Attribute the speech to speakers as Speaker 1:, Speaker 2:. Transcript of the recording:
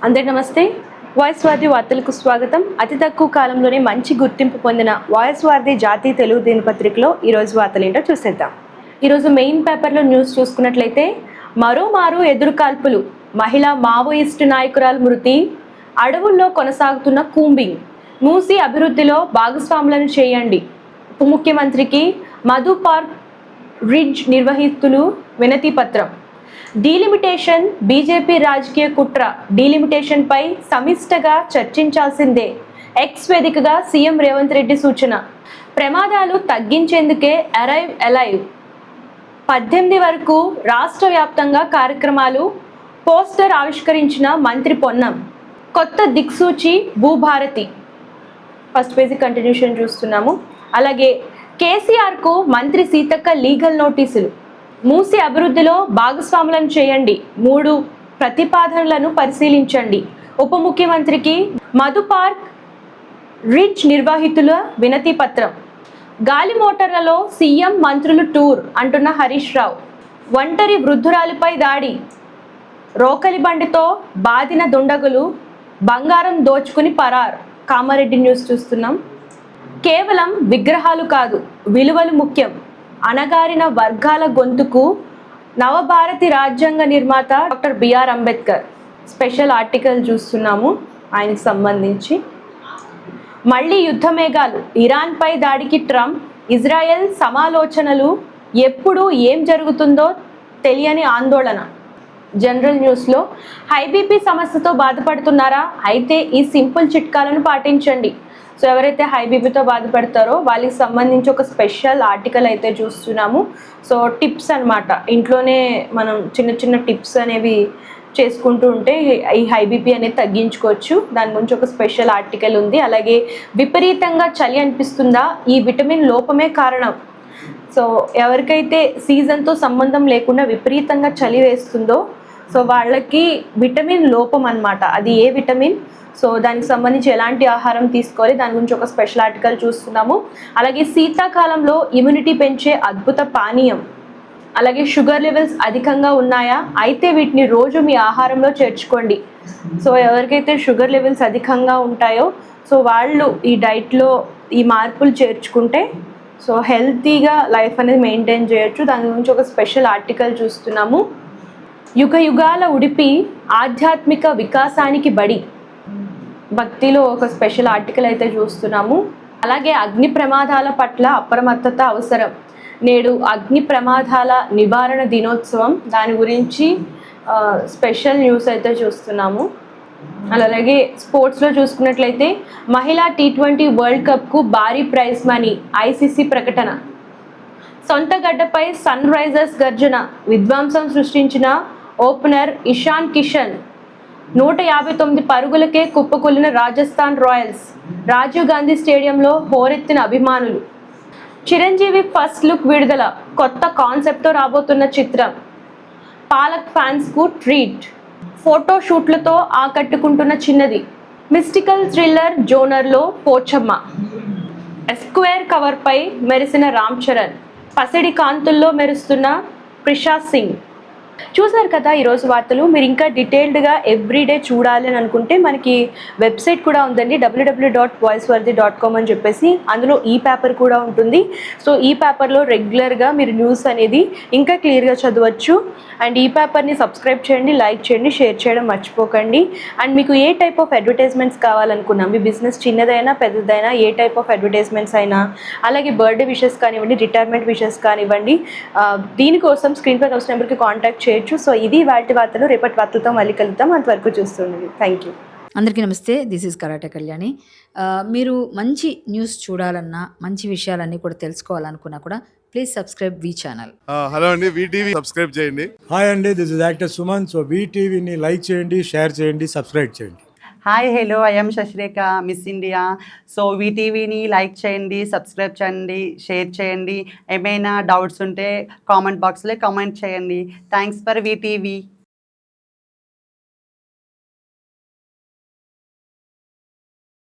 Speaker 1: అందరికీ నమస్తే. వాయిస్ వార్ది వార్తలకు స్వాగతం. అతి తక్కువ కాలంలోనే మంచి గుర్తింపు పొందిన వాయిస్ వార్ది జాతీయ తెలుగు దినపత్రికలో ఈరోజు వార్తలు ఏంటో చూసేద్దాం. ఈరోజు మెయిన్ పేపర్లో న్యూస్ చూసుకున్నట్లయితే మరోమారు ఎదురుకాల్పులు, మహిళా మావోయిస్టు నాయకురాలు మృతి, అడవుల్లో కొనసాగుతున్న కూంబింగ్, మూసి అభివృద్ధిలో భాగస్వాములను చేయండి, ఉప ముఖ్యమంత్రికి మధు పార్క్ రిడ్జ్ నిర్వహిస్తులు వినతి పత్రం, డీలిమిటేషన్ బీజేపీ రాజకీయ కుట్ర, డీలిమిటేషన్ పై సమిష్టగా చర్చించాల్సిందే, ఎక్స్ వేదికగా సీఎం రేవంత్ రెడ్డి సూచన, ప్రమాదాలు తగ్గించేందుకే అరైవ్ అలైవ్ 18 వరకు రాష్ట్ర వ్యాప్తంగా కార్యక్రమాలు, పోస్టర్ ఆవిష్కరించిన మంత్రి పొన్నం, కొత్త దిక్సూచి భూభారతి. ఫస్ట్ పేజీ కంటిన్యూషన్ చూస్తున్నాము. అలాగే కేసీఆర్కు మంత్రి సీతక్క లీగల్ నోటీసులు, మూసి అభివృద్ధిలో భాగస్వాములను చేయండి, 3 ప్రతిపాదనలను పరిశీలించండి, ఉప ముఖ్యమంత్రికి మధు పార్క్ రిడ్జ్ నిర్వాహితుల వినతి పత్రం, గాలి మోటార్లలో సీఎం మంత్రులు టూర్ అంటున్న హరీష్ రావు, ఒంటరి వృద్ధురాలిపై దాడి, రోకలి బండితో బాదిన దుండగులు బంగారం దోచుకుని పరార్. కామారెడ్డి న్యూస్ చూస్తున్నాం. కేవలం విగ్రహాలు కాదు, విలువలు ముఖ్యం, అణగారిన వర్గాల గొంతుకు నవభారతి రాజ్యాంగ నిర్మాత doctor BR Ambedkar. Special article చూస్తున్నాము ఆయనకు సంబంధించి. మళ్ళీ యుద్ధ మేఘాలు, ఇరాన్పై దాడికి ట్రంప్, ఇజ్రాయెల్ సమాలోచనలు, ఎప్పుడు ఏం జరుగుతుందో తెలియని ఆందోళన. జనరల్ న్యూస్లో హై బీపీ సమస్యతో బాధపడుతున్నారా? అయితే ఈ సింపుల్ చిట్కాలను పాటించండి. సో ఎవరైతే హై బీపీతో బాధపడతారో వాళ్ళకి సంబంధించి ఒక స్పెషల్ ఆర్టికల్ అయితే చూస్తున్నాము. సో టిప్స్ అనమాట, ఇంట్లోనే మనం చిన్న చిన్న టిప్స్ అనేవి చేసుకుంటూ ఉంటే ఈ హై బీపీ అనేది తగ్గించుకోవచ్చు. దాని గురించి ఒక స్పెషల్ ఆర్టికల్ ఉంది. అలాగే విపరీతంగా చలి అనిపిస్తుందా? ఈ విటమిన్ లోపమే కారణం. సో ఎవరికైతే సీజన్తో సంబంధం లేకుండా విపరీతంగా చలి వేస్తుందో సో వాళ్ళకి విటమిన్ లోపం అన్నమాట. అది ఏ విటమిన్, సో దానికి సంబంధించి ఎలాంటి ఆహారం తీసుకోవాలి, దాని గురించి ఒక స్పెషల్ ఆర్టికల్ చూస్తున్నాము. అలాగే శీతాకాలంలో ఇమ్యూనిటీ పెంచే అద్భుత పానీయం. అలాగే షుగర్ లెవెల్స్ అధికంగా ఉన్నాయా? అయితే వీటిని రోజు మీ ఆహారంలో చేర్చుకోండి. సో ఎవరికైతే షుగర్ లెవెల్స్ అధికంగా ఉంటాయో సో వాళ్ళు ఈ డైట్లో ఈ మార్పులు చేర్చుకుంటే సో హెల్తీగా లైఫ్ అనేది మెయింటైన్ చేయొచ్చు. దాని గురించి ఒక స్పెషల్ ఆర్టికల్ చూస్తున్నాము. యుగ యుగాల ఉడిపి ఆధ్యాత్మిక వికాసానికి బడి, భక్తిలో ఒక స్పెషల్ ఆర్టికల్ అయితే చూస్తున్నాము. అలాగే అగ్ని ప్రమాదాల పట్ల అప్రమత్తత అవసరం, నేడు అగ్ని ప్రమాదాల నివారణ దినోత్సవం, దాని గురించి స్పెషల్ న్యూస్ అయితే చూస్తున్నాము. అలాగే స్పోర్ట్స్లో చూసుకున్నట్లయితే మహిళా T20 వరల్డ్ కప్కు భారీ ప్రైజ్ మనీ, ఐసీసీ ప్రకటన, సొంత గడ్డపై సన్ రైజర్స్ గర్జన, విధ్వంసం సృష్టించిన ఓపెనర్ ఇషాన్ కిషన్, 159 పరుగులకే కుప్పకొల్లిన రాజస్థాన్ రాయల్స్, రాజీవ్ గాంధీ స్టేడియంలో హోరెత్తిన అభిమానులు, చిరంజీవి ఫస్ట్ లుక్ విడుదల, కొత్త కాన్సెప్ట్తో రాబోతున్న చిత్రం, పాలక్ ఫ్యాన్స్కు ట్రీట్, ఫోటో షూట్లతో ఆకట్టుకుంటున్న చిన్నది, మిస్టికల్ థ్రిల్లర్ జోనర్లో పోచమ్మ, ఎస్క్వేర్ కవర్పై మెరిసిన రామ్ చరణ్, పసిడి కాంతుల్లో మెరుస్తున్న ప్రశాంత్ సింగ్. చూసారు కదా ఈరోజు వార్తలు. మీరు ఇంకా డీటెయిల్డ్గా ఎవ్రీడే చూడాలి అని అనుకుంటే మనకి వెబ్సైట్ కూడా ఉందండి, www.voicevarthi.com అని చెప్పేసి. అందులో ఈ పేపర్ కూడా ఉంటుంది. సో ఈ పేపర్లో రెగ్యులర్గా మీరు న్యూస్ అనేది ఇంకా క్లియర్గా చదవచ్చు. అండ్ ఈ పేపర్ని సబ్స్క్రైబ్ చేయండి, లైక్ చేయండి, షేర్ చేయడం మర్చిపోకండి. అండ్ మీకు ఏ టైప్ ఆఫ్ అడ్వర్టైజ్మెంట్స్ కావాలనుకున్నా, మీ బిజినెస్ చిన్నదైనా పెద్దదైనా ఏ టైప్ ఆఫ్ అడ్వర్టైజ్మెంట్స్ అయినా, అలాగే బర్త్డే విషెస్ కానివ్వండి, రిటైర్మెంట్ విషెస్ కానివ్వండి, దీనికోసం స్క్రీన్ పై వచ్చిన నెంబర్కి కాంటాక్ట్ చేయొచ్చు. సో ఇది వాటి వార్తలు. రేపటి వార్తలతో మళ్ళీ కలుద్దాం. అంతవరకు చూస్తుండండి. Thank you.
Speaker 2: అందరికీ నమస్తే. This is karate Kalyani. మీరు మంచి న్యూస్ చూడాలన్నా, మంచి విషయాలన్నీ కూడా తెలుసుకోవాలనుకున్నా కూడా please subscribe V channel.
Speaker 3: Hello అండి, వీటీవీ సబ్స్క్రైబ్ చేయండి.
Speaker 4: హాయ్ అండి, this is actor Suman. So వీటీవీని లైక్ చేయండి, షేర్ చేయండి, సబ్స్క్రైబ్ చేయండి.
Speaker 5: Hi hello, I'm Sasirekha, Miss India. So వీటీవీని లైక్ చేయండి, సబ్స్క్రైబ్ చేయండి, షేర్ చేయండి. ఏమైనా డౌట్స్ ఉంటే కామెంట్ బాక్స్లో కామెంట్ చేయండి. Thanks for VTV.